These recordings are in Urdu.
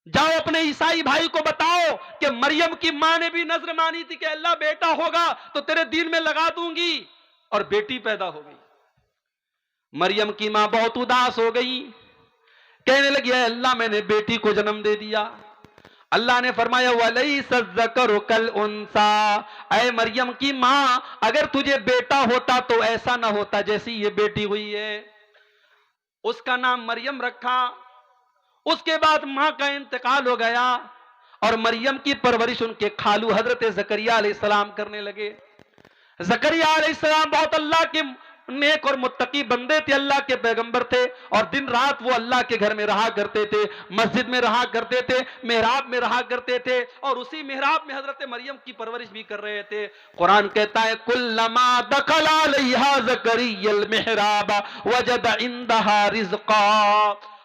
جاؤ اپنے عیسائی بھائی کو بتاؤ کہ مریم کی ماں نے بھی نظر مانی تھی کہ اللہ بیٹا ہوگا تو تیرے دین میں لگا دوں گی، اور بیٹی پیدا ہو گئی۔ مریم کی ماں بہت اداس ہو گئی، کہنے لگی اے اللہ میں نے بیٹی کو جنم دے دیا۔ اللہ نے فرمایا وَلَيْسَ الذَّكَرُ كَالْأُنثَىٰ، اے مریم کی ماں اگر تجھے بیٹا ہوتا تو ایسا نہ ہوتا جیسی یہ بیٹی ہوئی ہے۔ اس کا نام مریم رکھا۔ اس کے بعد ماں کا انتقال ہو گیا اور مریم کی پرورش ان کے خالو حضرت زکریہ علیہ السلام کرنے لگے۔ زکریہ علیہ السلام بہت اللہ کے نیک اور متقی بندے تھے، اللہ کے پیغمبر تھے، اور دن رات وہ اللہ کے گھر میں رہا کرتے تھے، مسجد میں رہا کرتے تھے، محراب میں رہا کرتے تھے، اور اسی محراب میں حضرت مریم کی پرورش بھی کر رہے تھے۔ قرآن کہتا ہے کلما دخل علیہا زکریا المحراب وجد عندہا رزقا۔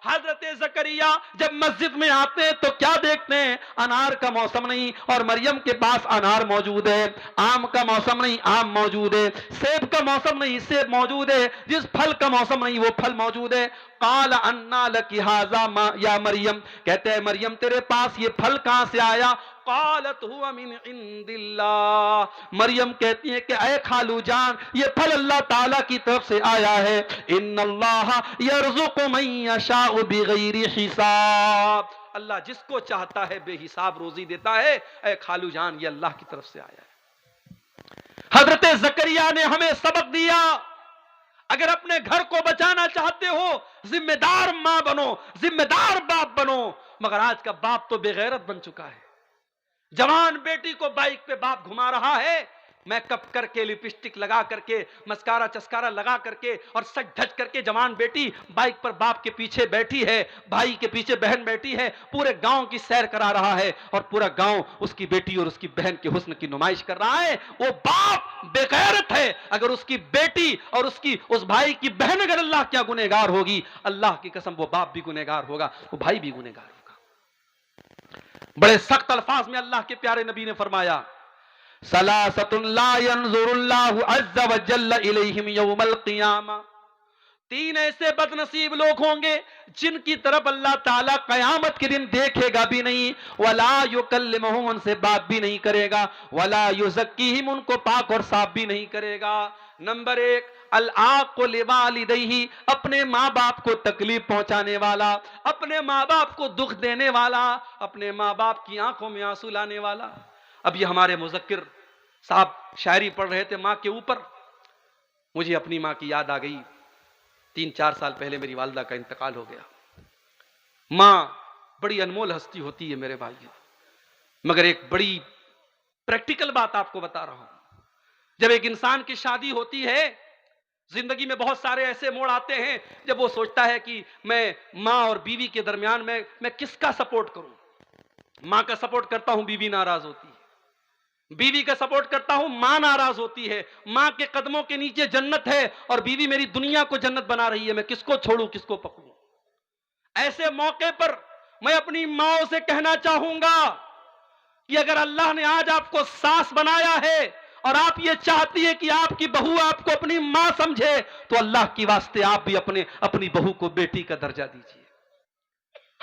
حضرت زکریا جب مسجد میں آتے ہیں تو کیا دیکھتے ہیں؟ انار کا موسم نہیں اور مریم کے پاس انار موجود ہے، آم کا موسم نہیں آم موجود ہے، سیب کا موسم نہیں سیب موجود ہے، جس پھل کا موسم نہیں وہ پھل موجود ہے۔ قال انا لک ھذا یا مریم، کہتے ہیں مریم تیرے پاس یہ پھل کہاں سے آیا؟ قالت هو من عند اللہ، مریم کہتی ہے کہ اے خالو جان یہ پھل اللہ تعالیٰ کی طرف سے آیا ہے۔ ان اللہ یرزق من یشاء بغیر حساب، اللہ جس کو چاہتا ہے بے حساب روزی دیتا ہے۔ اے خالو جان یہ اللہ کی طرف سے آیا ہے۔ حضرت زکریا نے ہمیں سبق دیا، اگر اپنے گھر کو بچانا چاہتے ہو ذمہ دار ماں بنو، ذمہ دار باپ بنو، مگر آج کا باپ تو بے غیرت بن چکا ہے۔ جوان بیٹی کو بائک پہ باپ گھما رہا ہے، میک اپ کر کے لپسٹک لگا کر کے مسکارا چسکارا لگا کر کے اور سج دھج کر کے جوان بیٹی بائک پر باپ کے پیچھے بیٹھی ہے، بھائی کے پیچھے بہن بیٹھی ہے، پورے گاؤں کی سیر کرا رہا ہے، اور پورا گاؤں اس کی بیٹی اور اس کی بہن کے حسن کی نمائش کر رہا ہے۔ وہ باپ بے غیرت ہے، اگر اس کی بیٹی اور اس بھائی کی بہن اگر اللہ کیا گنہگار ہوگی، اللہ کی قسم وہ باپ بھی گنہگار ہوگا، وہ بھائی بھی گنہگار ہوگا۔ بڑے سخت الفاظ میں اللہ کے پیارے نبی نے فرمایا ثلاثۃ لا ينظر اللہ عز وجل الیہم یوم القیامہ، تین ایسے بد نصیب لوگ ہوں گے جن کی طرف اللہ تعالیٰ قیامت کے دن دیکھے گا بھی نہیں، ولا یکلمہم ان سے بات بھی نہیں کرے گا، ولا یزکیہم ان کو پاک اور صاف بھی نہیں کرے گا۔ نمبر ایک العاق لوالدیہ، اپنے ماں باپ کو تکلیف پہنچانے والا، اپنے ماں باپ کو دکھ دینے والا، اپنے ماں باپ کی آنکھوں میں آنسو لانے والا۔ اب یہ ہمارے مذکر صاحب شاعری پڑھ رہے تھے ماں کے اوپر، مجھے اپنی ماں کی یاد آ گئی۔ 3-4 سال پہلے میری والدہ کا انتقال ہو گیا۔ ماں بڑی انمول ہستی ہوتی ہے میرے بھائی، مگر ایک بڑی پریکٹیکل بات آپ کو بتا رہا ہوں، جب ایک انسان کی شادی ہوتی ہے زندگی میں بہت سارے ایسے موڑ آتے ہیں جب وہ سوچتا ہے کہ میں ماں اور بیوی کے درمیان میں کس کا سپورٹ کروں۔ ماں کا سپورٹ کرتا ہوں بیوی ناراض ہوتی ہے، بیوی کا سپورٹ کرتا ہوں ماں ناراض ہوتی ہے، ماں کے قدموں کے نیچے جنت ہے اور بیوی میری دنیا کو جنت بنا رہی ہے، میں کس کو چھوڑوں کس کو پکڑوں۔ ایسے موقع پر میں اپنی ماں سے کہنا چاہوں گا کہ اگر اللہ نے آج آپ کو ساس بنایا ہے اور آپ یہ چاہتی ہے کہ آپ کی بہو آپ کو اپنی ماں سمجھے، تو اللہ کی واسطے آپ بھی اپنی بہو کو بیٹی کا درجہ دیجیے۔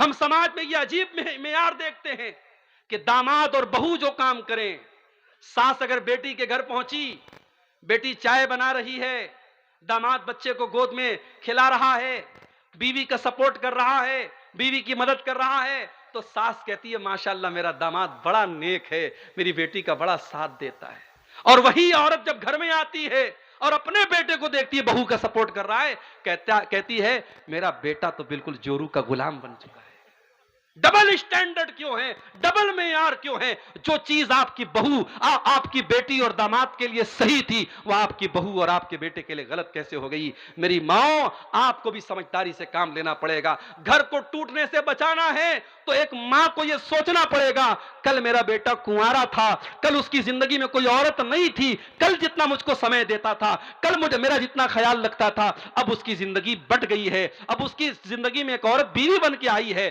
ہم سماج میں یہ عجیب معیار دیکھتے ہیں کہ داماد اور بہو جو کام کریں، ساس اگر بیٹی کے گھر پہنچی، بیٹی چائے بنا رہی ہے، داماد بچے کو گود میں کھلا رہا ہے، بیوی کا سپورٹ کر رہا ہے، بیوی کی مدد کر رہا ہے، تو ساس کہتی ہے ماشاءاللہ میرا داماد بڑا نیک ہے، میری بیٹی کا بڑا ساتھ دیتا ہے۔ اور وہی عورت جب گھر میں آتی ہے اور اپنے بیٹے کو دیکھتی ہے بہو کا سپورٹ کر رہا ہے، کہتی ہے میرا بیٹا تو بالکل جورو کا غلام بن چکا ہے۔ ڈبل اسٹینڈرڈ کیوں ہے؟ ڈبل معیار کیوں ہے؟ جو چیز آپ کی بہو آپ کی بیٹی اور داماد کے لیے صحیح تھی وہ آپ کی بہو اور آپ کے بیٹے کے لیے غلط کیسے ہو گئی؟ میری ماں آپ کو بھی سمجھداری سے کام لینا پڑے گا۔ گھر کو ٹوٹنے سے بچانا ہے تو ایک ماں کو یہ سوچنا پڑے گا کل میرا بیٹا کنوارا تھا، کل اس کی زندگی میں کوئی عورت نہیں تھی، کل جتنا مجھ کو سمے دیتا تھا، کل میرا جتنا خیال رکھتا تھا، اب اس کی زندگی بٹ گئی ہے، اب اس کی زندگی میں ایک عورت بیوی بن کے آئی ہے،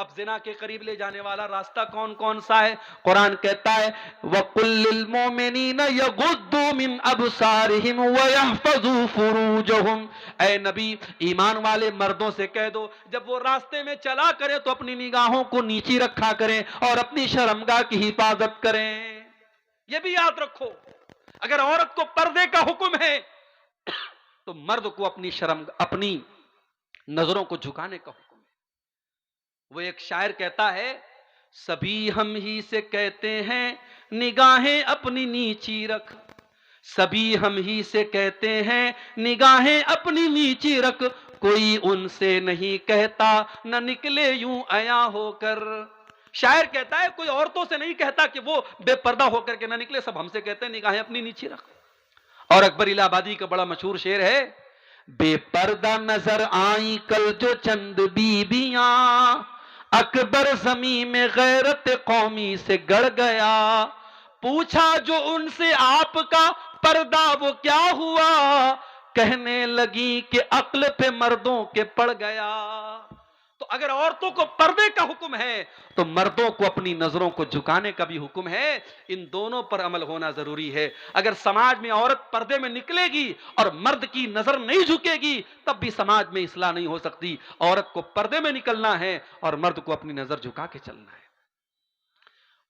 اب زنا کے قریب لے جانے والا راستہ کون کون سا ہے؟ قرآن کہتا ہے وَقُلْ لِلْمُؤْمِنِينَ يَغُضُّوا مِنْ أَبْصَارِهِمْ وَيَحْفَظُوا فُرُوجَهُمْ۔ اے نبی ایمان والے مردوں سے کہہ دو جب وہ راستے میں چلا کرے تو اپنی نگاہوں کو نیچی رکھا کریں اور اپنی شرمگاہ کی حفاظت کریں۔ یہ بھی یاد رکھو، اگر عورت کو پردے کا حکم ہے تو مرد کو اپنی نظروں کو جھکانے کا حکم ہے۔ وہ ایک شاعر کہتا ہے سبھی ہم ہی سے کہتے ہیں نگاہیں اپنی نیچی رکھ، سبھی ہم ہی سے کہتے ہیں نگاہیں اپنی نیچی رکھ، کوئی ان سے نہیں کہتا نہ نکلے یوں عیاں ہو کر۔ شاعر کہتا ہے کوئی عورتوں سے نہیں کہتا کہ وہ بے پردہ ہو کر کے نہ نکلے، سب ہم سے کہتے ہیں نگاہیں اپنی نیچی رکھ۔ اور اکبر الہ آبادی کا بڑا مشہور شعر ہے بے پردہ نظر آئیں کل جو چند بیبیاں، اکبر زمین میں غیرت قومی سے گڑ گیا، پوچھا جو ان سے آپ کا پردہ وہ کیا ہوا، کہنے لگی کہ عقل پہ مردوں کے پڑ گیا۔ تو اگر عورتوں کو پردے کا حکم ہے تو مردوں کو اپنی نظروں کو جھکانے کا بھی حکم ہے۔ ان دونوں پر عمل ہونا ضروری ہے۔ اگر سماج میں عورت پردے میں نکلے گی اور مرد کی نظر نہیں جھکے گی تب بھی سماج میں اصلاح نہیں ہو سکتی۔ عورت کو پردے میں نکلنا ہے اور مرد کو اپنی نظر جھکا کے چلنا ہے۔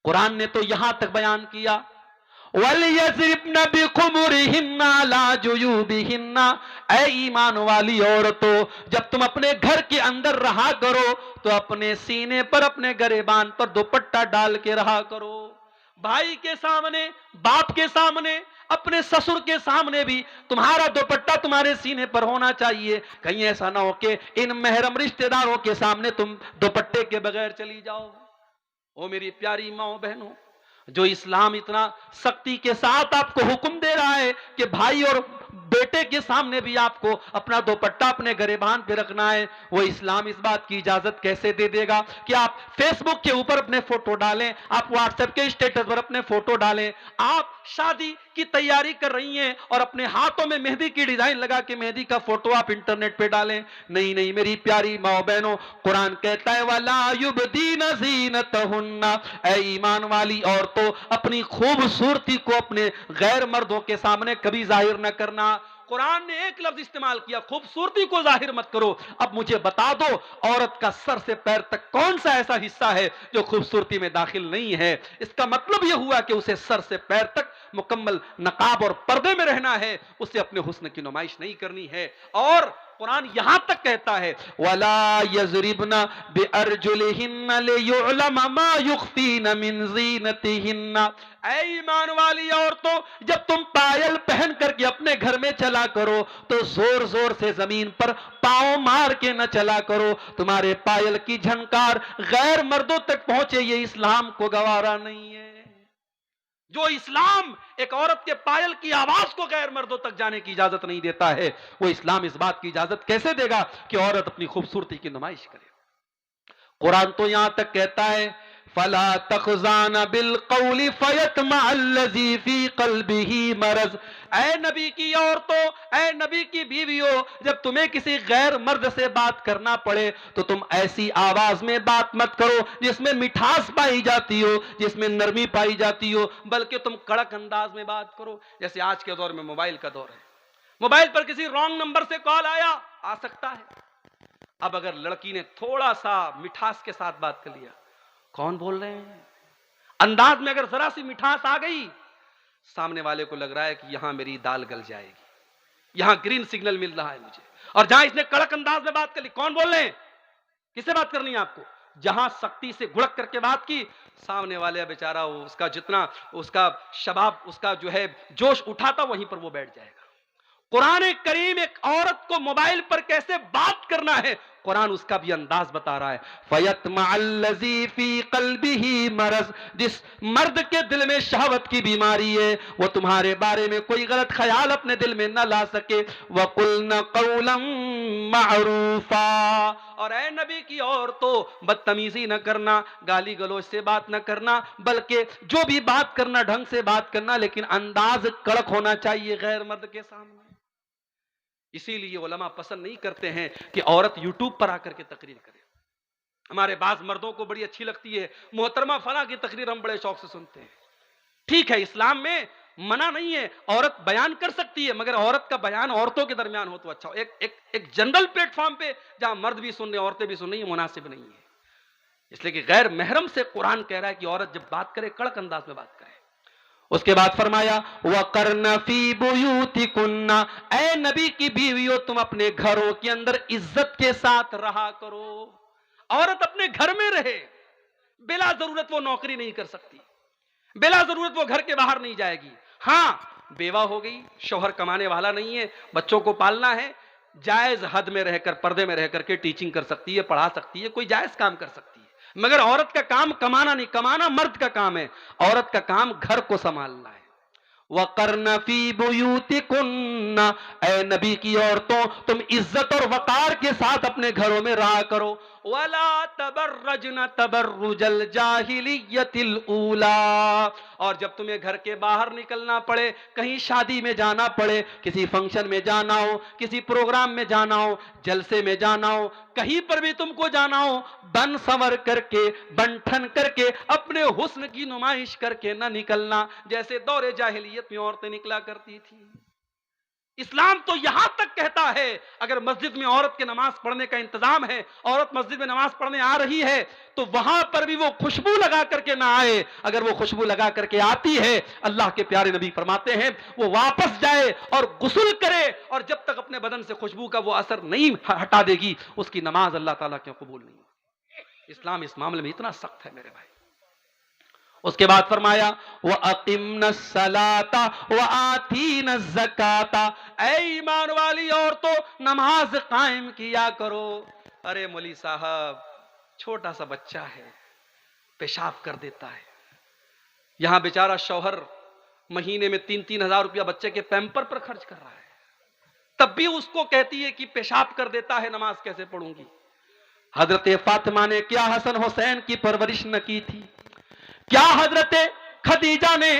قرآن نے تو یہاں تک بیان کیا وَلْيَضْرِبْنَ بِخُمُرِهِنَّ عَلَىٰ جُيُوبِهِنَّ۔ اے ایمان والی عورتوں جب تم اپنے گھر کے اندر رہا کرو تو اپنے سینے پر اپنے گریبان پر دوپٹہ ڈال کے رہا کرو۔ بھائی کے سامنے، باپ کے سامنے، اپنے سسر کے سامنے بھی تمہارا دوپٹہ تمہارے سینے پر ہونا چاہیے۔ کہیں ایسا نہ ہو کہ ان محرم رشتہ داروں کے سامنے تم دوپٹے کے بغیر چلی جاؤ۔ او میری پیاری ماں بہنوں، جو اسلام اتنا سختی کے ساتھ آپ کو حکم دے رہا ہے کہ بھائی اور بیٹے کے سامنے بھی آپ کو اپنا دوپٹہ اپنے گریبان پہ رکھنا ہے، وہ اسلام اس بات کی اجازت کیسے دے دے گا کہ آپ فیس بک کے اوپر اپنے فوٹو ڈالیں، آپ واٹس ایپ کے اسٹیٹس پر اپنے فوٹو ڈالیں، آپ شادی کی تیاری کر رہی ہیں اور اپنے ہاتھوں میں مہندی کی ڈیزائن لگا کے مہندی کا فوٹو آپ انٹرنیٹ پہ ڈالیں؟ نہیں نہیں میری پیاری ماں بہنوں، قرآن کہتا ہے وَلَا يُبْدِينَ زِينَتَهُنَّ۔ اے ایمان والی عورتوں اپنی خوبصورتی کو اپنے غیر مردوں کے سامنے کبھی ظاہر نہ کرنا۔ قرآن نے ایک لفظ استعمال کیا خوبصورتی کو ظاہر مت کرو۔ اب مجھے بتا دو عورت کا سر سے پیر تک کون سا ایسا حصہ ہے جو خوبصورتی میں داخل نہیں ہے؟ اس کا مطلب یہ ہوا کہ اسے سر سے پیر تک مکمل نقاب اور پردے میں رہنا ہے، اسے اپنے حسن کی نمائش نہیں کرنی ہے۔ اور قرآن یہاں تک کہتا ہے وَلَا يَضْرِبْنَ بِأَرْجُلِهِنَّ لِيُعْلَمَ مَا يُخْفِينَ مِنْ زِينَتِهِنَّ۔ اے ایمان والی عورتوں جب تم پائل پہن کر کے اپنے گھر میں چلا کرو تو زور زور سے زمین پر پاؤں مار کے نہ چلا کرو، تمہارے پائل کی جھنکار غیر مردوں تک پہنچے یہ اسلام کو گوارا نہیں ہے۔ جو اسلام ایک عورت کے پائل کی آواز کو غیر مردوں تک جانے کی اجازت نہیں دیتا ہے، وہ اسلام اس بات کی اجازت کیسے دے گا کہ عورت اپنی خوبصورتی کی نمائش کرے؟ قرآن تو یہاں تک کہتا ہے فَلَا تَخْضَعْنَ بِالْقَوْلِ فَيَطْمَعَ الَّذِي فِي قَلْبِهِ مَرَضٌ۔ اے نبی کی عورتوں، اے نبی کی بیویوں، جب تمہیں کسی غیر مرد سے بات کرنا پڑے تو تم ایسی آواز میں بات مت کرو جس میں مٹھاس پائی جاتی ہو، جس میں نرمی پائی جاتی ہو، بلکہ تم کڑک انداز میں بات کرو۔ جیسے آج کے دور میں موبائل کا دور ہے، موبائل پر کسی رانگ نمبر سے کال آ سکتا ہے۔ اب اگر لڑکی نے تھوڑا سا مٹھاس کے ساتھ بات کر لیا، کون بول رہے ہیں، انداز میں اگر ذرا سی مٹھاس آ گئی، سامنے والے کو لگ رہا ہے کہ یہاں میری دال گل جائے گی، یہاں گرین سگنل مل رہا ہے مجھے۔ اور جہاں اس نے کڑک انداز میں بات کر لی، کون بول رہے ہیں، کس سے بات کرنی ہے آپ کو، جہاں سختی سے گھڑک کر کے بات کی، سامنے والے بیچارہ اس کا جتنا اس کا شباب، اس کا جو ہے جوش اٹھا تھا وہیں پر وہ بیٹھ جائے گا۔ قرآن کریم ایک عورت کو موبائل پر کیسے بات کرنا ہے قرآن اس کا بھی انداز بتا رہا ہے۔ فَيَطْمَعَ الَّذِي فِي قَلْبِهِ مَرَضٌ۔ جس مرد کے دل میں شہوت کی بیماری ہے وہ تمہارے بارے میں کوئی غلط خیال اپنے دل میں نہ لا سکے۔ وَقُلْنَ قَوْلًا مَعْرُوفًا۔ اور اے نبی کی عورتوں بدتمیزی نہ کرنا، گالی گلوچ سے بات نہ کرنا، بلکہ جو بھی بات کرنا ڈھنگ سے بات کرنا، لیکن انداز کڑک ہونا چاہیے غیر مرد کے سامنے۔ اسی لیے علماء پسند نہیں کرتے ہیں کہ عورت یوٹیوب پر آ کر کے تقریر کرے۔ ہمارے بعض مردوں کو بڑی اچھی لگتی ہے محترمہ فلاں کی تقریر، ہم بڑے شوق سے سنتے ہیں. ٹھیک ہے، اسلام میں منع نہیں ہے، عورت بیان کر سکتی ہے، مگر عورت کا بیان عورتوں کے درمیان ہو تو اچھا ہو. ایک جنرل پلیٹ فارم پہ جہاں مرد بھی سن رہے ہیں عورتیں بھی سن رہی ہیں، مناسب نہیں ہے. اس لیے کہ غیر محرم سے قرآن کہہ رہا ہے کہ عورت جب بات کرے کڑک انداز میں بات کرے. اس کے بعد فرمایا وَقَرْنَ فِي بُيُوتِكُنَّ، اے نبی کی بیویوں تم اپنے گھروں کے اندر عزت کے ساتھ رہا کرو. عورت اپنے گھر میں رہے، بلا ضرورت وہ نوکری نہیں کر سکتی، بلا ضرورت وہ گھر کے باہر نہیں جائے گی. ہاں بیوہ ہو گئی، شوہر کمانے والا نہیں ہے، بچوں کو پالنا ہے، جائز حد میں رہ کر، پردے میں رہ کر کے ٹیچنگ کر سکتی ہے، پڑھا سکتی ہے، کوئی جائز کام کر سکتی ہے. مگر عورت کا کام کمانا نہیں، کمانا مرد کا کام ہے، عورت کا کام گھر کو سنبھالنا ہے. وَقَرْنَ فِي بُيُوتِكُنَّ، اے نبی کی عورتوں تم عزت اور وقار کے ساتھ اپنے گھروں میں رہا کرو. وَلَا تَبَرَّجْنَ تَبَرُّجَ الْجَاهِلِيَّةِ الْأُولَىٰ، اور جب تمہیں گھر کے باہر نکلنا پڑے، کہیں شادی میں جانا پڑے، کسی فنکشن میں جانا ہو، کسی پروگرام میں جانا ہو، جلسے میں جانا ہو، کہیں پر بھی تم کو جانا ہو، بن سنور کر کے، بن ٹھن کر کے، اپنے حسن کی نمائش کر کے نہ نکلنا جیسے دور جاہلیت میں عورتیں نکلا کرتی تھی. اسلام تو یہاں تک کہتا ہے اگر مسجد میں عورت کے نماز پڑھنے کا انتظام ہے، عورت مسجد میں نماز پڑھنے آ رہی ہے تو وہاں پر بھی وہ خوشبو لگا کر کے نہ آئے. اگر وہ خوشبو لگا کر کے آتی ہے، اللہ کے پیارے نبی فرماتے ہیں وہ واپس جائے اور غسل کرے، اور جب تک اپنے بدن سے خوشبو کا وہ اثر نہیں ہٹا دے گی اس کی نماز اللہ تعالیٰ کے قبول نہیں. اسلام اس معاملے میں اتنا سخت ہے میرے بھائی. اس کے بعد فرمایا وَأَقِمْنَ الصَّلَاةَ وَآتِينَ الزَّكَاةَ، اے ایمان والی عورتوں نماز قائم کیا کرو. ارے مولوی صاحب چھوٹا سا بچہ ہے، پیشاب کر دیتا ہے، یہاں بیچارہ شوہر مہینے میں 3-3 ہزار روپیہ بچے کے پیمپر پر خرچ کر رہا ہے، تب بھی اس کو کہتی ہے کہ پیشاب کر دیتا ہے، نماز کیسے پڑھوں گی. حضرت فاطمہ نے کیا حسن حسین کی پرورش نہ کی تھی؟ کیا حضرت خدیجہ نے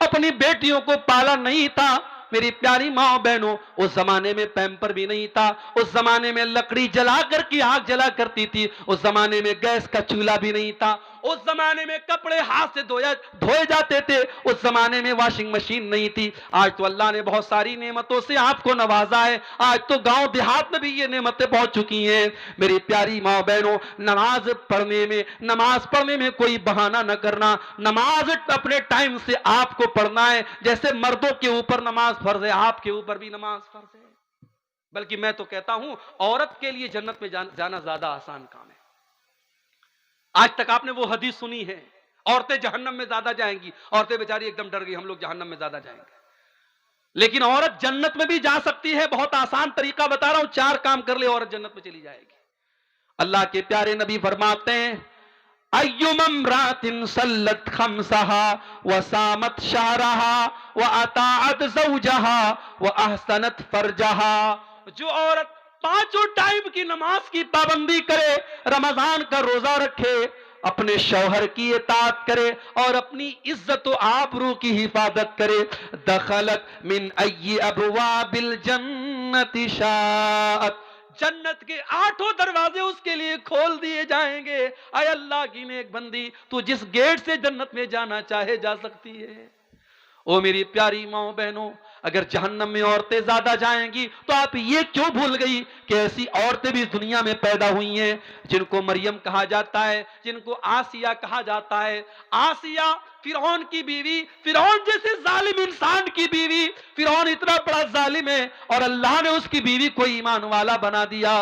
اپنی بیٹیوں کو پالا نہیں تھا؟ میری پیاری ماں بہنوں، اس زمانے میں پیمپر بھی نہیں تھا، اس زمانے میں لکڑی جلا کر کی آگ جلا کرتی تھی، اس زمانے میں گیس کا چولہا بھی نہیں تھا، اس زمانے میں کپڑے ہاتھ سے دھوئے جاتے تھے، اس زمانے میں واشنگ مشین نہیں تھی. آج تو اللہ نے بہت ساری نعمتوں سے آپ کو نوازا ہے، آج تو گاؤں دیہات میں بھی یہ نعمتیں پہنچ چکی ہیں. میری پیاری ماں بہنوں نماز پڑھنے میں کوئی بہانہ نہ کرنا. نماز اپنے ٹائم سے آپ کو پڑھنا ہے، جیسے مردوں کے اوپر نماز فرض ہے آپ کے اوپر بھی نماز فرض ہے. بلکہ میں تو کہتا ہوں عورت کے لیے جنت میں جانا زیادہ آسان کام ہے. آج تک آپ نے وہ حدیث سنی ہے عورتیں جہنم میں زیادہ جائیں گی، عورتیں بیچاری ایک دم ڈر گئی ہم لوگ جہنم میں زیادہ جائیں گے. لیکن عورت جنت میں بھی جا سکتی ہے، بہت آسان طریقہ بتا رہا ہوں، 4 کام کر لے عورت جنت میں چلی جائے گی. اللہ کے پیارے نبی فرماتے ہیں اَيُّمَ امْرَأَةٍ صَلَّتْ خَمْسَهَا وَصَامَتْ شَهْرَهَا وَأَطَاعَتْ زَوْجَهَا وَأَحْسَنَتْ فَرْجَهَا، جو عورت 5 ٹائم کی نماز کی پابندی کرے، رمضان کا روزہ رکھے، اپنے شوہر کی اطاعت کرے اور اپنی عزت و آبرو کی حفاظت کرے، دخلت من ای ابواب الجنت شاءت، جنت کے 8 دروازے اس کے لیے کھول دیے جائیں گے. اے اللہ کی نیک بندی، تو جس گیٹ سے جنت میں جانا چاہے جا سکتی ہے. او میری پیاری ماں بہنوں، اگر جہنم میں عورتیں زیادہ جائیں گی تو آپ یہ کیوں بھول گئی کہ ایسی عورتیں بھی دنیا میں پیدا ہوئی ہیں جن کو مریم کہا جاتا ہے، جن کو آسیہ کہا جاتا ہے. آسیہ فرعون کی بیوی، فرعون جیسے ظالم انسان کی بیوی، فرعون اتنا بڑا ظالم ہے اور اللہ نے اس کی بیوی کو ایمان والا بنا دیا.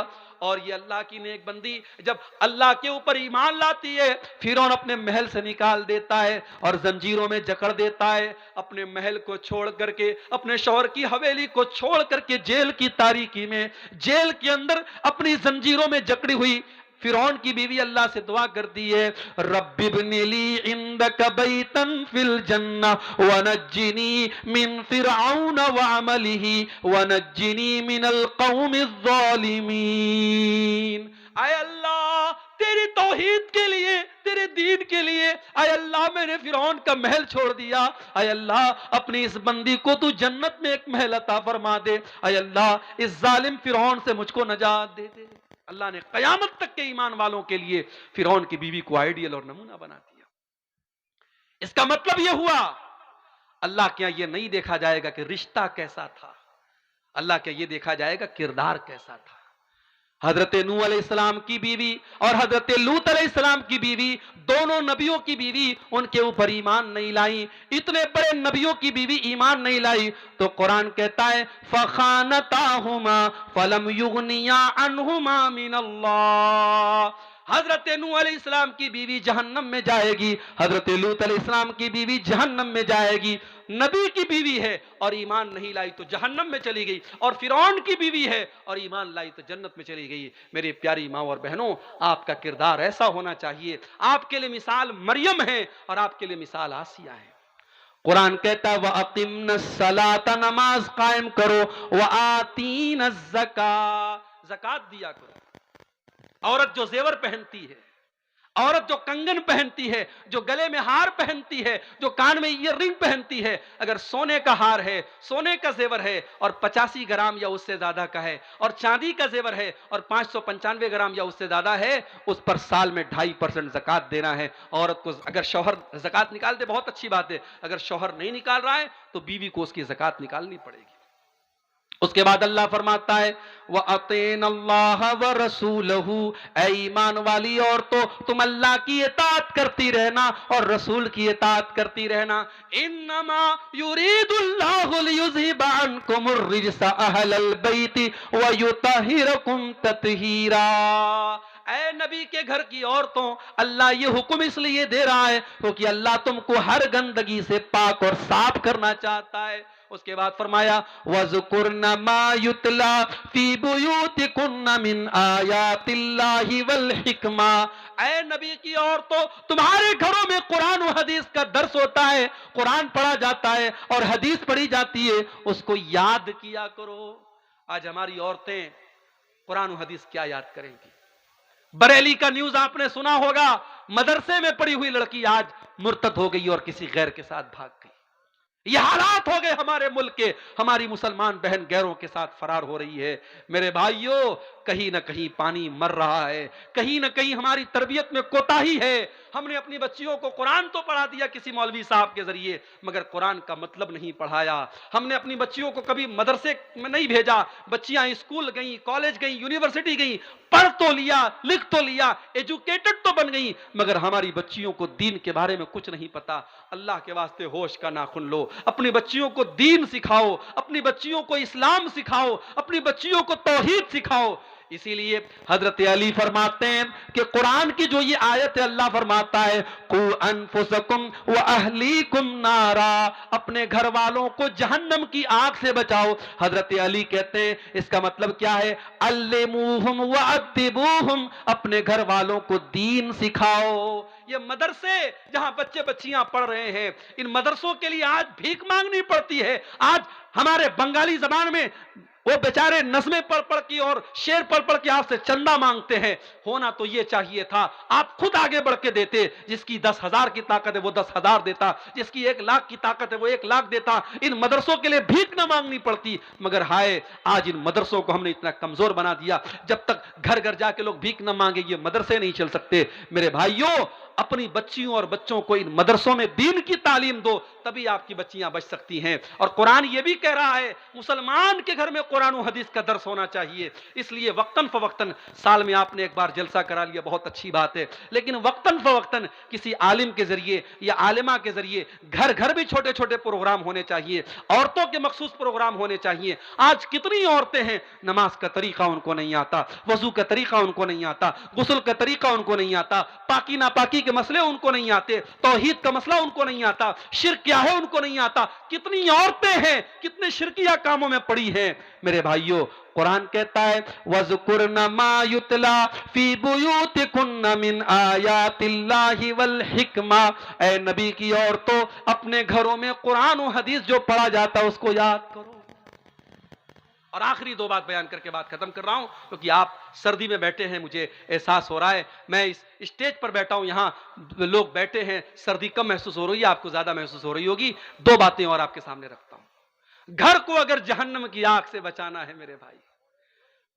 اور یہ اللہ کی نیک بندی جب اللہ کے اوپر ایمان لاتی ہے، فرعون اپنے محل سے نکال دیتا ہے اور زنجیروں میں جکڑ دیتا ہے. اپنے محل کو چھوڑ کر کے، اپنے شوہر کی حویلی کو چھوڑ کر کے جیل کی تاریکی میں، جیل کے اندر اپنی زنجیروں میں جکڑی ہوئی فرعون کی بیوی اللہ سے دعا کرتی ہے رب ابن لی عندک بیتا فی الجنہ ونجنی من فرعون وعملہ ونجنی من القوم الظالمین. اے اللہ تیری توحید کے لیے، تیرے دین کے لیے، اے اللہ میں نے فرعون کا محل چھوڑ دیا، اے اللہ اپنی اس بندی کو تو جنت میں ایک محل عطا فرما دے، اے اللہ اس ظالم فرعون سے مجھ کو نجات دے دے. اللہ نے قیامت تک کے ایمان والوں کے لیے فرعون کی بیوی کو آئیڈیل اور نمونہ بنا دیا۔ اس کا مطلب یہ ہوا اللہ کے یہاں یہ نہیں دیکھا جائے گا کہ رشتہ کیسا تھا، اللہ کے یہ دیکھا جائے گا کردار کیسا تھا۔ حضرت نوح علیہ السلام کی بیوی اور حضرت لوط علیہ السلام کی بیوی، دونوں نبیوں کی بیوی ان کے اوپر ایمان نہیں لائی، اتنے بڑے نبیوں کی بیوی ایمان نہیں لائی، تو قرآن کہتا ہے فَخَانَتَاهُمَا فَلَمْ يُغْنِيَا عَنْهُمَا مِنَ اللَّهِ۔ حضرت نوح علیہ السلام کی بیوی جہنم میں جائے گی، حضرت لوط علیہ السلام کی بیوی جہنم میں جائے گی، نبی کی بیوی ہے اور ایمان نہیں لائی تو جہنم میں چلی گئی، اور فرعون کی بیوی ہے اور ایمان لائی تو جنت میں چلی گئی۔ میری پیاری ماں اور بہنوں، آپ کا کردار ایسا ہونا چاہیے۔ آپ کے لیے مثال مریم ہے اور آپ کے لیے مثال آسیہ ہے۔ قرآن کہتا ہے وَأَقِمْنَا الصَّلَاةَ، نماز قائم کرو، وَآتِينَا الزَّكَاةَ، زکوٰۃ دیا کرو۔ عورت جو زیور پہنتی ہے، عورت جو کنگن پہنتی ہے، جو گلے میں ہار پہنتی ہے، جو کان میں ایئر رنگ پہنتی ہے، اگر سونے کا ہار ہے، سونے کا زیور ہے اور 85 گرام یا اس سے زیادہ کا ہے، اور چاندی کا زیور ہے اور 595 گرام یا اس سے زیادہ ہے، اس پر سال میں 2.5% زکوٰۃ دینا ہے۔ عورت کو اگر شوہر زکوٰۃ نکال دے بہت اچھی بات ہے، اگر شوہر نہیں نکال رہا ہے تو بیوی کو اس کی زکوٰۃ نکالنی پڑے گی۔ اس کے بعد اللہ فرماتا ہے وَأَطِيعْنَا اللَّهَ وَرَسُولَهُ، اے ایمان والی عورتوں تم اللہ کی اطاعت کرتی رہنا اور رسول کی اطاعت کرتی رہنا۔ انما یرید اللہ لیذھب عنکم الرجس اہل البیت ویطہرکم تطہیرا۔ اے نبی کے گھر کی عورتوں، اللہ یہ حکم اس لیے دے رہا ہے کیونکہ اللہ تم کو ہر گندگی سے پاک اور صاف کرنا چاہتا ہے۔ اس کے بعد فرمایا وَذْكُرْنَ مَا يُتْلَى فِي بُيُوتِكُنَّ مِنْ آيَاتِ اللَّهِ وَالْحِكْمَةِ۔ اے نبی کی عورتوں، تمہارے گھروں میں قرآن و حدیث کا درس ہوتا ہے، قرآن پڑھا جاتا ہے اور حدیث پڑھی جاتی ہے، اس کو یاد کیا کرو۔ آج ہماری عورتیں قرآن و حدیث کیا یاد کریں گی؟ بریلی کا نیوز آپ نے سنا ہوگا، مدرسے میں پڑھی ہوئی لڑکی آج مرتد ہو گئی اور کسی غیر کے ساتھ بھاگ گئی۔ یہ حالات ہو گئے ہمارے ملک کے، ہماری مسلمان بہن غیروں کے ساتھ فرار ہو رہی ہے۔ میرے بھائیوں، کہیں نہ کہیں پانی مر رہا ہے، کہیں نہ کہیں ہماری تربیت میں کوتاہی ہے۔ ہم نے اپنی بچیوں کو قرآن تو پڑھا دیا کسی مولوی صاحب کے ذریعے، مگر قرآن کا مطلب نہیں پڑھایا۔ ہم نے اپنی بچیوں کو کبھی مدرسے میں نہیں بھیجا، بچیاں اسکول گئیں، کالج گئیں، یونیورسٹی گئیں، پڑھ تو لیا، لکھ تو لیا، ایجوکیٹڈ تو بن گئیں، مگر ہماری بچیوں کو دین کے بارے میں کچھ نہیں پتا۔ اللہ کے واسطے ہوش کا ناخن لو، اپنی بچیوں کو دین سکھاؤ، اپنی بچیوں کو اسلام سکھاؤ، اپنی بچیوں کو توحید سکھاؤ۔ اسی لیے حضرت علی فرماتے ہیں کہ قرآن کی جو یہ آیت ہے، اللہ فرماتا ہے قُوا أَنفُسَكُمْ وَأَهْلِيكُمْ نَارًا، اپنے گھر والوں کو جہنم کی آگ سے بچاؤ۔ حضرت علی کہتے ہیں اس کا مطلب کیا ہے؟ عَلِّمُوهُمْ وَأَدِّبُوهُمْ، اپنے گھر والوں کو دین سکھاؤ۔ یہ مدرسے جہاں بچے بچیاں پڑھ رہے ہیں، ان مدرسوں کے لیے آج بھیک مانگنی پڑتی ہے۔ آج ہمارے بنگالی زبان میں وہ بیچارے نظمیں پڑھ پڑھ کے اور شعر پڑھ پڑھ کے آپ سے چندہ مانگتے ہیں۔ ہونا تو یہ چاہیے تھا آپ خود آگے بڑھ کے دیتے، جس کی 10,000 کی طاقت ہے وہ 10,000 دیتا، جس کی 1,00,000 کی طاقت ہے وہ 1,00,000 دیتا، ان مدرسوں کے لیے بھیک نہ مانگنی پڑتی۔ مگر ہائے، آج ان مدرسوں کو ہم نے اتنا کمزور بنا دیا، جب تک گھر گھر جا کے لوگ بھیک نہ مانگے یہ مدرسے نہیں چل سکتے۔ میرے بھائیوں، اپنی بچیوں اور بچوں کو ان مدرسوں میں دین کی تعلیم دو، تبھی آپ کی بچیاں بچ سکتی ہیں۔ اور قرآن یہ بھی کہہ رہا ہے مسلمان کے گھر میں قرآن و حدیث کا درس ہونا چاہیے۔ اس لیے وقتاً فوقتاً، سال میں آپ نے ایک بار جلسہ کرا لیا بہت اچھی بات ہے، لیکن وقتاً فوقتاً کسی عالم کے ذریعے یا عالمہ کے ذریعے گھر گھر بھی چھوٹے چھوٹے پروگرام ہونے چاہیے، عورتوں کے مخصوص پروگرام ہونے چاہیے۔ آج کتنی عورتیں ہیں نماز کا طریقہ ان کو نہیں آتا، وضو کا طریقہ ان کو نہیں آتا، غسل کا طریقہ ان کو نہیں آتا، پاکی ناپاکی کے مسئلے ان کو نہیں آتے، توحید کا مسئلہ ان کو نہیں آتا، شرک کیا ہے ان کو نہیں آتا۔ کتنی عورتیں ہیں کتنے شرکیہ کاموں میں پڑی ہیں۔ میرے بھائیوں، قرآن کہتا ہے وَذْكُرْنَ مَا يُتْلَى فِي بُيُوتِكُنَّ مِنْ آيَاتِ اللَّهِ وَالْحِكْمَةِ، اے نبی کی عورتوں، اپنے گھروں میں قرآن و حدیث جو پڑھا جاتا ہے اس کو یاد کرو۔ اور آخری دو بات بیان کر کے بات ختم کر رہا ہوں، کیونکہ آپ سردی میں بیٹھے ہیں، مجھے احساس ہو رہا ہے، میں اس اسٹیج پر بیٹھا ہوں، یہاں لوگ بیٹھے ہیں، سردی کم محسوس ہو رہی ہے، آپ کو زیادہ محسوس ہو رہی ہوگی۔ دو باتیں اور آپ کے سامنے رکھتا ہوں۔ گھر کو اگر جہنم کی آگ سے بچانا ہے میرے بھائی،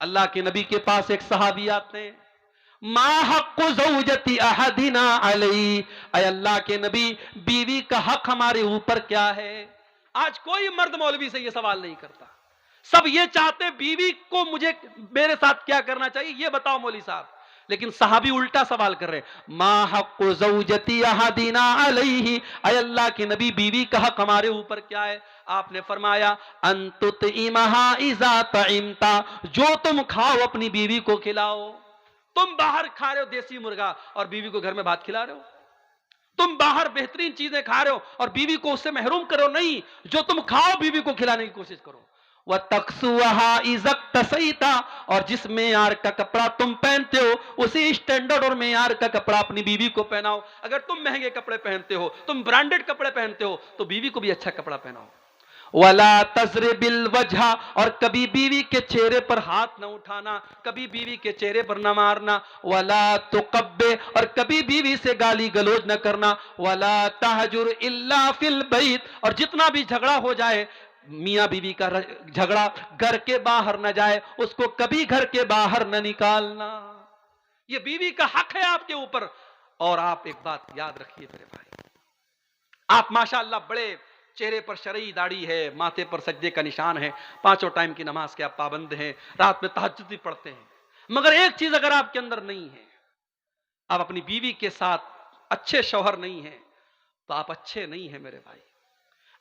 اللہ کے نبی کے پاس ایک صحابی آتے ہیں، ما حق زوجتی احدنا علی، اے اللہ کے نبی بیوی کا حق ہمارے اوپر کیا ہے؟ آج کوئی مرد مولوی سے یہ سوال نہیں کرتا، سب یہ چاہتے بیوی کو مجھے میرے ساتھ کیا کرنا چاہیے یہ بتاؤ مولوی صاحب، لیکن صحابی الٹا سوال کر رہے ہیں، ما حق زوجتی احدنا علیہ، اے اللہ کے نبی بیوی کا حق ہمارے اوپر کیا ہے؟ آپ نے فرمایا ان تطعمھا اذا طعمت، جو تم کھاؤ اپنی بیوی کو کھلاؤ۔ تم باہر کھا رہے ہو دیسی مرغا اور بیوی کو گھر میں بھات کھلا رہے ہو، تم باہر بہترین چیزیں کھا رہے ہو اور بیوی کو اس سے محروم کرو نہیں، جو تم کھاؤ بیوی کو کھلانے کی کوشش کرو۔ وَتَقْسُوَهَا إِذَا اكْتَسَيْتَ، اور جس معیار کا کپڑا تم پہنتے ہو اسی اسٹینڈرڈ اور معیار کا کپڑا اپنی بیوی کو پہناؤ۔ اگر تم مہنگے کپڑے پہنتے ہو، تم برانڈڈ کپڑے پہنتے ہو، تو بیوی کو بھی اچھا کپڑا پہناؤ۔ وَلَا تَضْرِبِ الْوَجْهَ، اور کبھی بیوی کے چہرے پر ہاتھ نہ اٹھانا، کبھی بیوی کے چہرے پر نہ مارنا۔ وَلَا تُقَبِّ، اور کبھی بیوی سے گالی گلوچ نہ کرنا۔ وَلَا تَهْجُرْ إِلَّا فِي الْبَيْتِ، اور جتنا بھی جھگڑا ہو جائے، میاں بیوی کا جھگڑا گھر کے باہر نہ جائے، اس کو کبھی گھر کے باہر نہ نکالنا۔ یہ بیوی کا حق ہے آپ کے اوپر۔ اور آپ ایک بات یاد رکھیے میرے بھائی، آپ ماشاءاللہ بڑے چہرے پر شرعی داڑھی ہے، ماتھے پر سجدے کا نشان ہے، پانچوں ٹائم کی نماز کے آپ پابند ہیں، رات میں تہجد بھی پڑھتے ہیں، مگر ایک چیز اگر آپ کے اندر نہیں ہے، آپ اپنی بیوی کے ساتھ اچھے شوہر نہیں ہیں، تو آپ اچھے نہیں ہیں میرے بھائی۔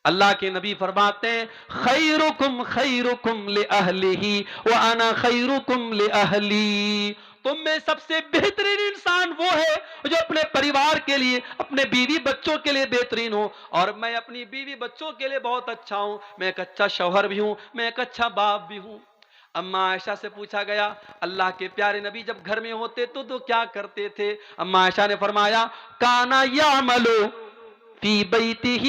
اللہ کے نبی فرماتے ہیں خیرکم خیرکم لأہلہ وانا خیرکم لأہلی، تم میں سب سے بہترین انسان وہ ہے جو اپنے پریوار کے لیے، اپنے بیوی بچوں کے لیے بہترین ہو، اور میں اپنی بیوی بچوں کے لیے بہت اچھا ہوں، میں ایک اچھا شوہر بھی ہوں، میں ایک اچھا باپ بھی ہوں۔ اما عائشہ سے پوچھا گیا اللہ کے پیارے نبی جب گھر میں ہوتے تو کیا کرتے تھے؟ اما عائشہ نے فرمایا کانا یعمل فی بیتہ،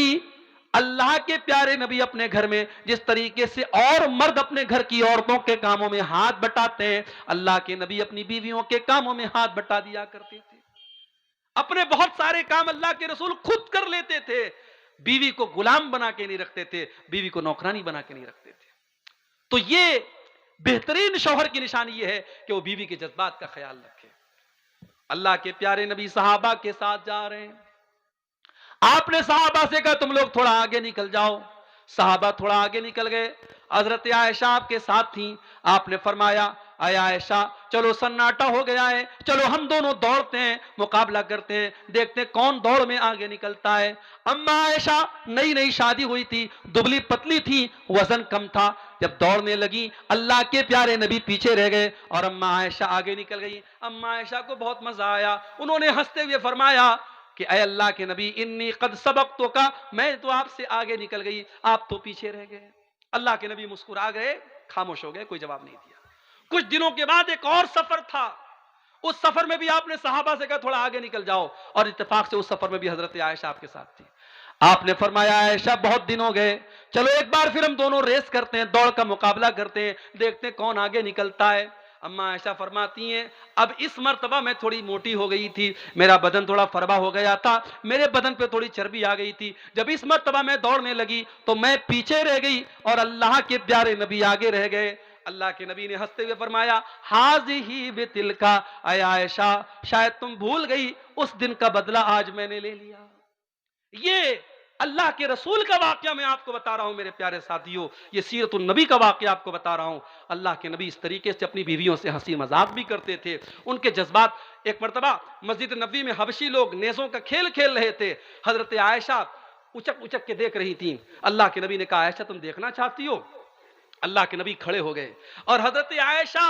اللہ کے پیارے نبی اپنے گھر میں جس طریقے سے اور مرد اپنے گھر کی عورتوں کے کاموں میں ہاتھ بٹاتے ہیں، اللہ کے نبی اپنی بیویوں کے کاموں میں ہاتھ بٹا دیا کرتے تھے۔ اپنے بہت سارے کام اللہ کے رسول خود کر لیتے تھے، بیوی کو غلام بنا کے نہیں رکھتے تھے، بیوی کو نوکرانی بنا کے نہیں رکھتے تھے۔ تو یہ بہترین شوہر کی نشانی یہ ہے کہ وہ بیوی کے جذبات کا خیال رکھے۔ اللہ کے پیارے نبی صحابہ کے ساتھ جا رہے ہیں، آپ نے صحابہ سے کہا تم لوگ تھوڑا آگے نکل جاؤ، صحابہ تھوڑا آگے نکل گئے، حضرت عائشہ آپ کے ساتھ تھیں، آپ نے فرمایا اے عائشہ چلو سناٹا ہو گیا ہے، چلو ہم دونوں دوڑتے ہیں، مقابلہ کرتے ہیں، دیکھتے ہیں کون دوڑ میں آگے نکلتا ہے۔ اما عائشہ نئی نئی شادی ہوئی تھی، دبلی پتلی تھی، وزن کم تھا، جب دوڑنے لگی اللہ کے پیارے نبی پیچھے رہ گئے اور اما عائشہ آگے نکل گئی۔ اما عائشہ کو بہت مزہ آیا، انہوں نے ہنستے ہوئے فرمایا کہ اے اللہ کے نبی انی قد سبقتک، میں تو آپ سے آگے نکل گئی، آپ تو پیچھے رہ گئے۔ اللہ کے نبی مسکرا گئے، خاموش ہو گئے، کوئی جواب نہیں دیا۔ کچھ دنوں کے بعد ایک اور سفر تھا، اس سفر میں بھی آپ نے صحابہ سے کہا تھوڑا آگے نکل جاؤ، اور اتفاق سے اس سفر میں بھی حضرت عائشہ آپ کے ساتھ تھی۔ آپ نے فرمایا عائشہ بہت دن ہو گئے، چلو ایک بار پھر ہم دونوں ریس کرتے ہیں، دوڑ کا مقابلہ کرتے ہیں، دیکھتے ہیں کون آگے نکلتا ہے۔ اما عائشہ فرماتی ہیں اب اس مرتبہ میں تھوڑی موٹی ہو گئی تھی، میرا بدن تھوڑا فربا ہو گیا تھا، میرے بدن پہ تھوڑی چربی آ گئی تھی، جب اس مرتبہ میں دوڑنے لگی تو میں پیچھے رہ گئی اور اللہ کے پیارے نبی آگے رہ گئے۔ اللہ کے نبی نے ہنستے ہوئے فرمایا حاذہ بتلکا، اے عائشہ شاید تم بھول گئی اس دن کا بدلہ آج میں نے لے لیا۔ یہ اللہ کے رسول کا واقعہ میں آپ کو بتا رہا ہوں میرے پیارے ساتھیوں، یہ سیرت النبی کا واقعہ آپ کو بتا رہا ہوں۔ اللہ کے نبی اس طریقے سے اپنی بیویوں سے ہنسی مذاق بھی کرتے تھے، ان کے جذبات۔ ایک مرتبہ مسجد نبوی میں حبشی لوگ نیزوں کا کھیل کھیل رہے تھے، حضرت عائشہ اچک اچک کے دیکھ رہی تھیں۔ اللہ کے نبی نے کہا عائشہ تم دیکھنا چاہتی ہو؟ اللہ کے نبی کھڑے ہو گئے اور حضرت عائشہ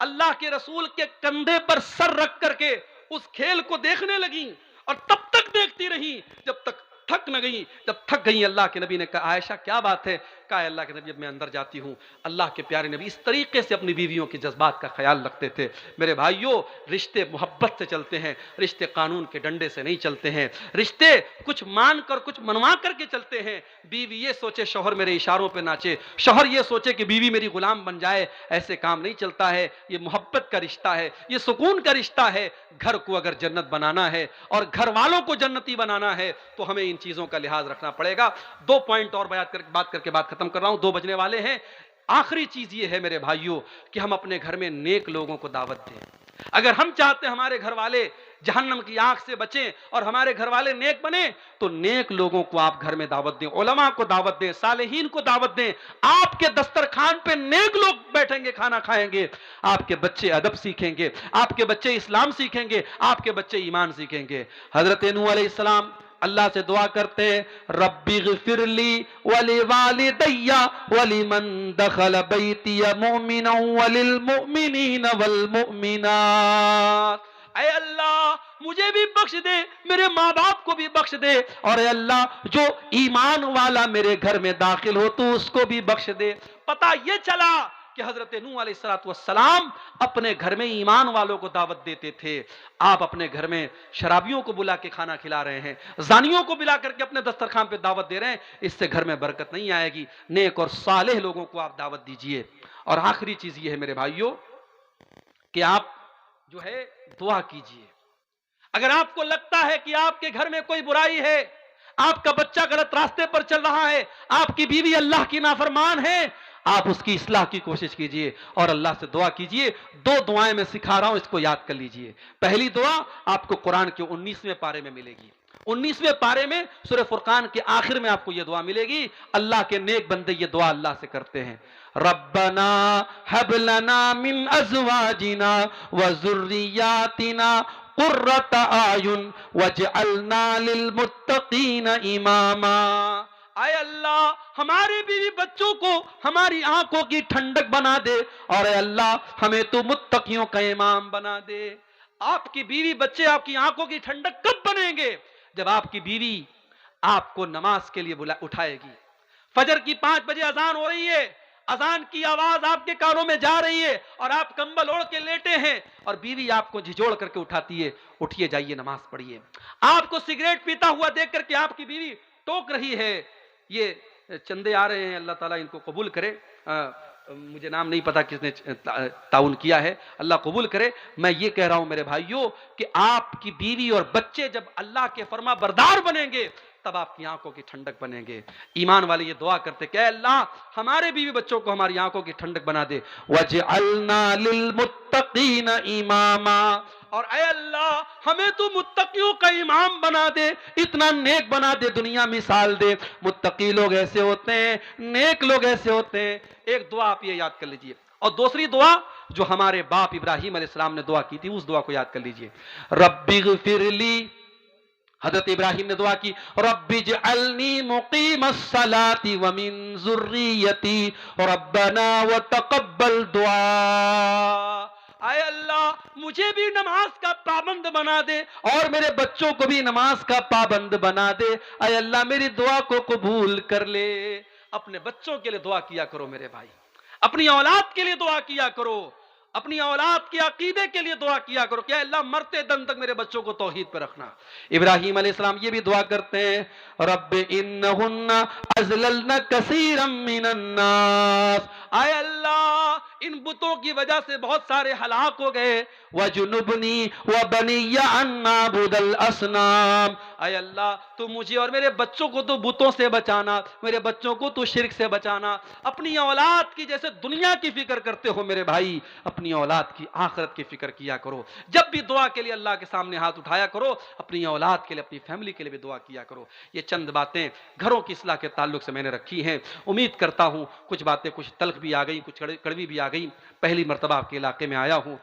اللہ کے رسول کے کندھے پر سر رکھ کر کے اس کھیل کو دیکھنے لگیں، اور تب تک دیکھتی رہی جب تک تھک نہ گئی۔ جب تھک گئی اللہ کے نبی نے کہا عائشہ کیا بات ہے؟ کہا اللہ کے نبی اب میں اندر جاتی ہوں۔ اللہ کے پیارے نبی اس طریقے سے اپنی بیویوں کے جذبات کا خیال رکھتے تھے۔ میرے بھائیوں رشتے محبت سے چلتے ہیں، رشتے قانون کے ڈنڈے سے نہیں چلتے ہیں، رشتے کچھ مان کر کچھ منوا کر کے چلتے ہیں۔ بیوی یہ سوچے شوہر میرے اشاروں پہ ناچے، شوہر یہ سوچے کہ بیوی میری غلام بن جائے، ایسے کام نہیں چلتا ہے۔ یہ محبت کا رشتہ ہے، یہ سکون کا رشتہ ہے۔ گھر کو اگر جنت بنانا ہے اور گھر والوں کو جنتی بنانا ہے تو ہمیں ان چیزوں کا لحاظ رکھنا پڑے گا۔ دو پوائنٹ اور بات کر کے بات ختم کر رہا ہوں، 2 بجنے والے ہیں۔ آخری چیز یہ ہے میرے بھائیوں کہ ہم اپنے گھر میں نیک لوگوں کو دعوت دیں. اگر ہم چاہتے ہیں ہمارے گھر والے جہنم کی آنکھ سے بچیں اور ہمارے گھر والے نیک بنیں, تو نیک لوگوں کو آپ گھر میں دعوت دیں, علماء کو دعوت دیں, صالحین کو دعوت دیں. آپ کے دسترخوان پہ نیک لوگ بیٹھیں گے, کھانا کھائیں گے, آپ کے بچے ادب سیکھیں گے, آپ کے بچے اسلام سیکھیں گے, آپ کے بچے ایمان سیکھیں گے. حضرت نوح علیہ السلام اللہ سے دعا کرتے ہیں, ربی اغفر لی ولوالدی ولمن دخل بیتی مؤمنا وللمؤمنین والمؤمنات. اے اللہ مجھے بھی بخش دے, میرے ماں باپ کو بھی بخش دے, اور اے اللہ جو ایمان والا میرے گھر میں داخل ہو تو اس کو بھی بخش دے. پتہ یہ چلا کہ حضرت نوح علیہ السلام اپنے گھر میں ایمان والوں کو دعوت دیتے تھے. آپ اپنے گھر میں شرابیوں کو بلا کے کھانا کھلا رہے ہیں, زانیوں کو بلا کر کے اپنے دسترخوان پہ دعوت دے رہے ہیں, اس سے گھر میں برکت نہیں آئے گی. نیک اور صالح لوگوں کو آپ دعوت دیجئے. اور آخری چیز یہ ہے میرے بھائیوں کہ آپ جو ہے دعا کیجئے. اگر آپ کو لگتا ہے کہ آپ کے گھر میں کوئی برائی ہے, آپ کا بچہ غلط راستے پر چل رہا ہے, آپ کی بیوی اللہ کی نافرمان ہے, آپ اس کی اصلاح کی کوشش کیجئے اور اللہ سے دعا کیجئے. 2 دعائیں میں سکھا رہا ہوں, اس کو یاد کر لیجئے. پہلی دعا آپ کو قرآن کے 19ویں پارے میں ملے گی. 19ویں پارے میں سورہ فرقان کے آخر میں آپ کو یہ دعا ملے گی. اللہ کے نیک بندے یہ دعا اللہ سے کرتے ہیں, ربنا ہب لنا من ازواجنا وذریاتنا قرۃ اعین واجعلنا للمتقین اماما. اے اللہ ہمارے بیوی بچوں کو ہماری آنکھوں کی ٹھنڈک بنا دے, اور اے اللہ ہمیں تو متقیوں کا امام بنا دے. آپ کی بیوی بچے آپ کی آنکھوں کی ٹھنڈک کب بنیں گے؟ جب آپ کی بیوی آپ کو نماز کے لیے اٹھائے گی. فجر کی 5 بجے اذان ہو رہی ہے, اذان کی آواز آپ کے کانوں میں جا رہی ہے, اور آپ کمبل اوڑھ کے لیٹے ہیں, اور بیوی آپ کو جھجوڑ کر کے اٹھاتی ہے, اٹھیے جائیے نماز پڑھیے. آپ کو سگریٹ پیتا ہوا دیکھ کر کے آپ کی بیوی ٹوک رہی ہے. یہ چندے آ رہے ہیں, اللہ تعالیٰ ان کو قبول کرے, مجھے نام نہیں پتا کس نے تعاون کیا ہے, اللہ قبول کرے. میں یہ کہہ رہا ہوں میرے بھائیوں کہ آپ کی بیوی اور بچے جب اللہ کے فرما بردار بنیں گے تب آپ کی آنکھوں کی ٹھنڈک بنیں گے. ایمان والے یہ دعا کرتے کہ اے اللہ ہمارے بیوی بچوں کو ہماری آنکھوں کی ٹھنڈک بنا دے. وَجْعَلْنَا لِلْمُتَّقِينَ إِمَامًا, اور اے اللہ ہمیں تو متقیوں کا امام بنا دے, اتنا نیک بنا دے, دنیا مثال دے. متقی لوگ ایسے ہوتے ہیں, نیک لوگ ایسے ہوتے ہیں. ایک دعا آپ یہ یاد کر لیجئے, اور دوسری دعا جو ہمارے باپ ابراہیم علیہ السلام نے دعا کی تھی اس دعا کو یاد کر لیجئے. رب اغفر لی, حضرت ابراہیم نے دعا کی, رب اجعلنی مقیم الصلاۃ ومن ذریتی ربنا وتقبل دعا. اے اللہ مجھے بھی نماز کا پابند بنا دے اور میرے بچوں کو بھی نماز کا پابند بنا دے. اے اللہ میری دعا کو قبول کر لے. اپنے بچوں کے لیے دعا کیا کرو میرے بھائی, اپنی اولاد کے لیے دعا کیا کرو, اپنی اولاد کے عقیدے کے لیے دعا کیا کرو کہ اے اللہ مرتے دم تک میرے بچوں کو توحید پہ رکھنا. ابراہیم علیہ السلام یہ بھی دعا کرتے ہیں, رب انہن اضللن کثیرا من الناس. اے اللہ ان بتوں کی وجہ سے بہت سارے ہلاک ہو گئے. وجنبنی وبنی ان نعبد الاصنام. اے اللہ تو مجھے اور میرے بچوں کو تو بتوں سے بچانا, میرے بچوں کو تو شرک سے بچانا. اپنی اولاد کی جیسے دنیا کی فکر کرتے ہو میرے بھائی, اپنی اولاد کی آخرت کی فکر کیا کرو. جب بھی دعا کے لیے اللہ کے سامنے ہاتھ اٹھایا کرو, اپنی اولاد کے لیے اپنی فیملی کے لیے بھی دعا کیا کرو. یہ چند باتیں گھروں کی اصلاح کے تعلق سے میں نے رکھی ہیں. امید کرتا ہوں کچھ باتیں کچھ تلخ بھی آ گئی, کچھ کڑوی بھی آ گئی. پہلی مرتبہ آپ کے علاقے میں آیا ہوں.